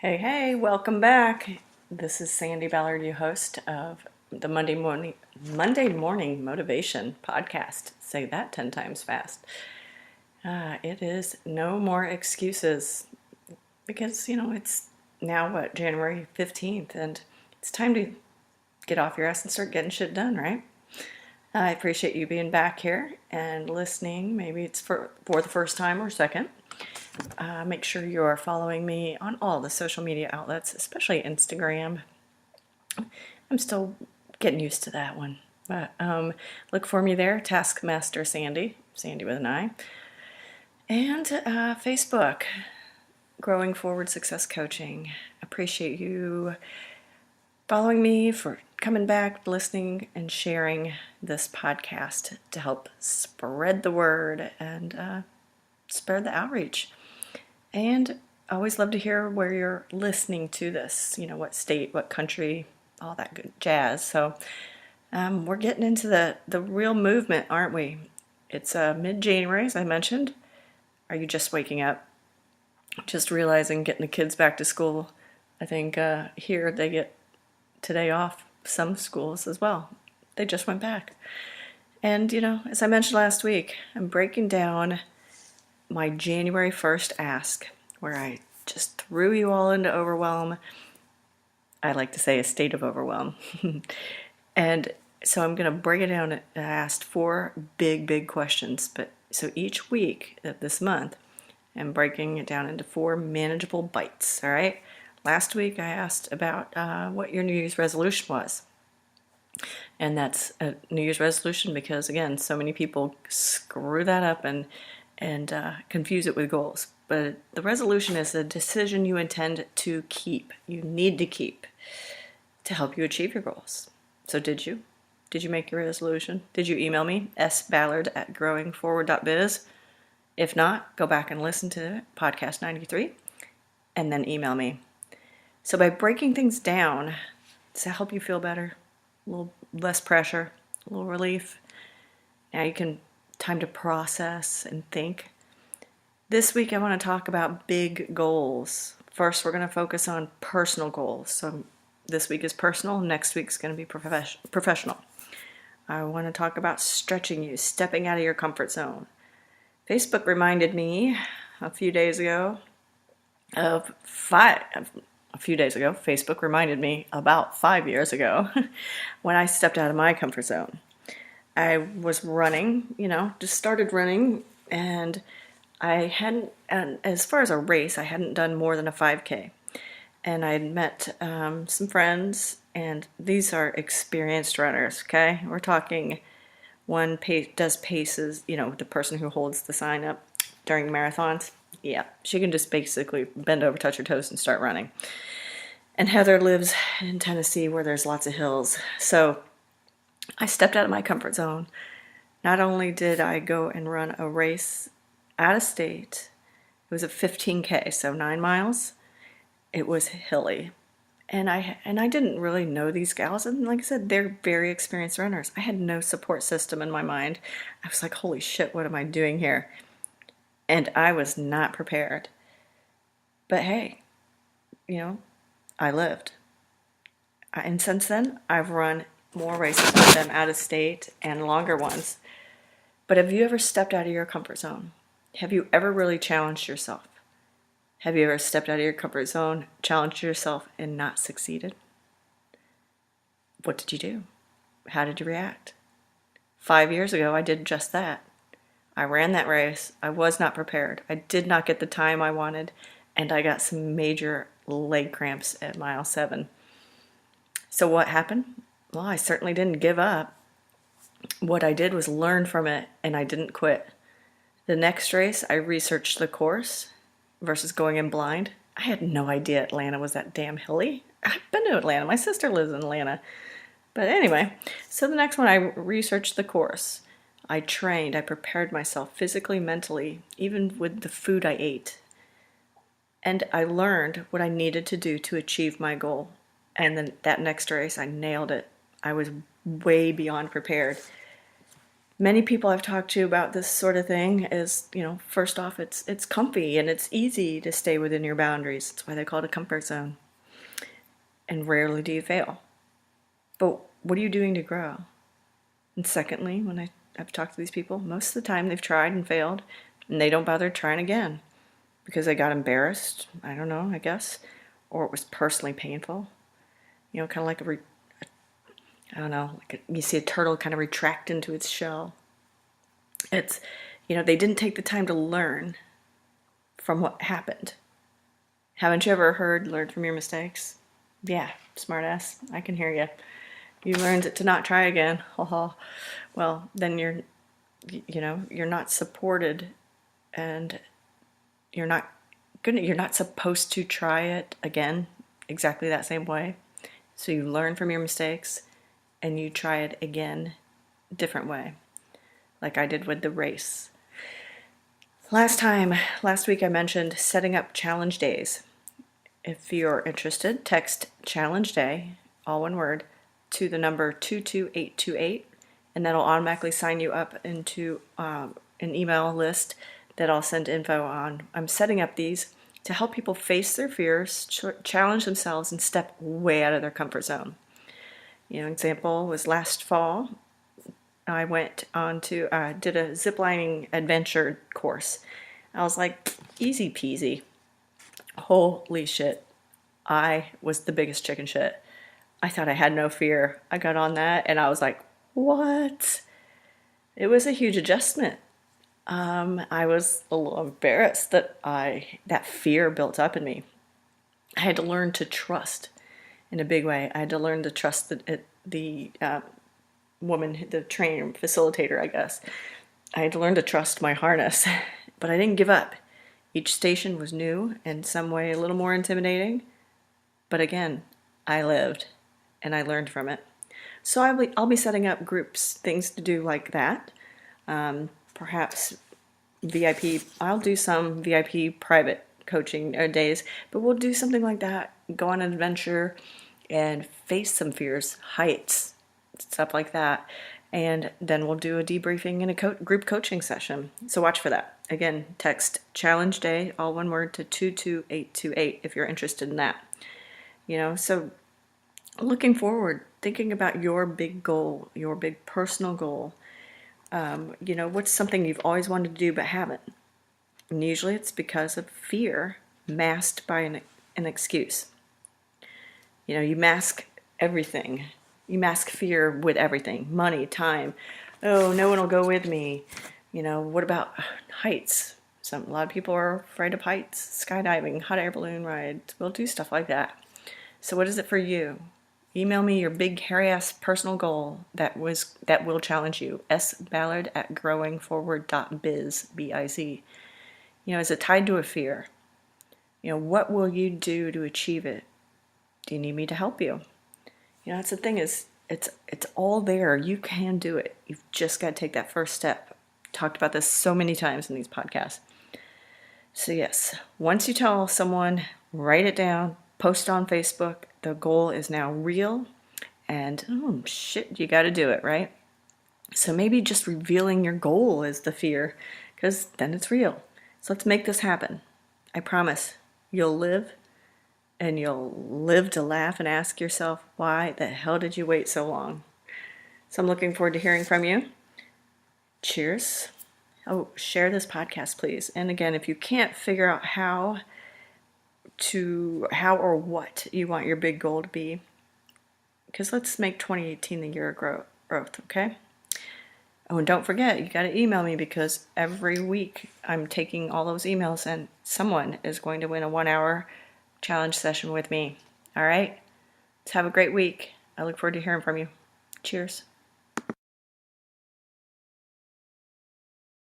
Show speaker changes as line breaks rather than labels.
Hey, welcome back. This is Sandi, Ballard, your host of the Monday Morning Motivation Podcast. Say that 10 times fast. It is no more excuses because, it's now January 15th, and it's time to get off your ass and start getting shit done, right? I appreciate you being back here and listening. Maybe it's for the first time or second. Make sure you are following me on all the social media outlets, especially Instagram. I'm still getting used to that one. But look for me there, Taskmaster Sandi with an I. And Facebook, Growing Forward Success Coaching. Appreciate you following me, for coming back, listening, and sharing this podcast to help spread the word and spread the outreach. And I always love to hear where you're listening to this, what state, what country, all that good jazz. So we're getting into the real movement, aren't we? It's mid-January, as I mentioned. Are you just waking up? Just realizing getting the kids back to school. I think here they get today off, some schools as well. They just went back. And, as I mentioned last week, I'm breaking down my January 1st ask, where I just threw you all into overwhelm. I like to say a state of overwhelm. And so I'm going to break it down. I asked 4 big questions. But so each week of this month, I'm breaking it down into 4 manageable bites. All right. Last week I asked about what your New Year's resolution was. And that's a New Year's resolution because, again, so many people screw that up and confuse it with goals. But the resolution is a decision you intend to keep. You need to keep to help you achieve your goals. So did you? Did you make your resolution? Did you email me? sballard@growingforward.biz. If not, go back and listen to podcast 93 and then email me. So by breaking things down to help you feel better, a little less pressure, a little relief, now you can time to process and think. This week I want to talk about big goals. First, we're going to focus on personal goals. So this week is personal, next week's going to be professional. I want to talk about stretching you, stepping out of your comfort zone. Facebook reminded me a few days ago, Facebook reminded me about 5 years ago when I stepped out of my comfort zone. I was running, just started running, and I hadn't, as far as a race, I hadn't done more than a 5K. And I had met some friends, and these are experienced runners, okay? We're talking one does paces, the person who holds the sign up during marathons. Yeah, she can just basically bend over, touch her toes, and start running. And Heather lives in Tennessee where there's lots of hills. So I stepped out of my comfort zone. Not only did I go and run a race out of state, it was a 15K, so 9 miles. It was hilly. And I didn't really know these gals. And like I said, they're very experienced runners. I had no support system in my mind. I was like, holy shit, what am I doing here? And I was not prepared. But hey, I lived. And since then, I've run more races with them out of state and longer ones. But have you ever stepped out of your comfort zone? Have you ever really challenged yourself? Have you ever stepped out of your comfort zone, challenged yourself, and not succeeded? What did you do? How did you react? 5 years ago, I did just that. I ran that race. I was not prepared. I did not get the time I wanted, and I got some major leg cramps at mile 7. So what happened? Well, I certainly didn't give up. What I did was learn from it, and I didn't quit. The next race, I researched the course versus going in blind. I had no idea Atlanta was that damn hilly. I've been to Atlanta. My sister lives in Atlanta. But anyway, so the next one, I researched the course. I trained. I prepared myself physically, mentally, even with the food I ate. And I learned what I needed to do to achieve my goal. And then that next race, I nailed it. I was way beyond prepared. Many people I've talked to about this sort of thing is, first off, it's comfy and it's easy to stay within your boundaries. That's why they call it a comfort zone. And rarely do you fail. But what are you doing to grow? And secondly, when I've talked to these people, most of the time they've tried and failed, and they don't bother trying again because they got embarrassed, I don't know, I guess, or it was personally painful. Kind of like you see a turtle kind of retract into its shell. It's, they didn't take the time to learn from what happened. Haven't you ever heard learn from your mistakes? Yeah, smartass, I can hear you. You learned to not try again. Well, then you're not supported, and you're not supposed to try it again exactly that same way. So you learn from your mistakes and you try it again a different way, like I did with the race. Last week I mentioned setting up challenge days. If you're interested, text challenge day, all one word, to the number 22828, and that'll automatically sign you up into an email list that I'll send info on. I'm setting up these to help people face their fears, challenge themselves, and step way out of their comfort zone. Example was last fall. I went on to did a ziplining adventure course. I was like, easy peasy. Holy shit. I was the biggest chicken shit. I thought I had no fear. I got on that and I was like, what? It was a huge adjustment. I was a little embarrassed that that fear built up in me. I had to learn to trust in a big way. I had to learn to trust the woman, the trainer, facilitator, I guess. I had to learn to trust my harness, but I didn't give up. Each station was new, in some way a little more intimidating, but again, I lived and I learned from it. So I'll be setting up groups, things to do like that. Perhaps VIP, I'll do some VIP private coaching days, but we'll do something like that, go on an adventure and face some fears, heights, stuff like that. And then we'll do a debriefing and a group coaching session. So watch for that. Again, text challenge day, all one word, to 22828 if you're interested in that. So looking forward, thinking about your big goal, your big personal goal. What's something you've always wanted to do but haven't? And usually it's because of fear masked by an excuse. You mask everything. You mask fear with everything. Money, time. Oh, no one will go with me. What about heights? A lot of people are afraid of heights. Skydiving, hot air balloon rides. We'll do stuff like that. So what is it for you? Email me your big hairy-ass personal goal that will challenge you. sballard@growingforward.biz, B-I-Z. Is it tied to a fear? What will you do to achieve it? Do you need me to help you? That's the thing, is it's all there. You can do it. You've just got to take that first step. Talked about this so many times in these podcasts. So yes, once you tell someone, write it down, post it on Facebook. The goal is now real, and you got to do it, right? So maybe just revealing your goal is the fear, because then it's real. So let's make this happen. I promise you'll live, and you'll live to laugh and ask yourself, why the hell did you wait so long? So I'm looking forward to hearing from you. Cheers. Oh, share this podcast, please. And again, if you can't figure out how or what you want your big goal to be, because let's make 2018 the year of growth, okay? Oh, and don't forget, you got to email me, because every week I'm taking all those emails and someone is going to win a 1-hour challenge session with me. All right? Let's have a great week. I look forward to hearing from you. Cheers.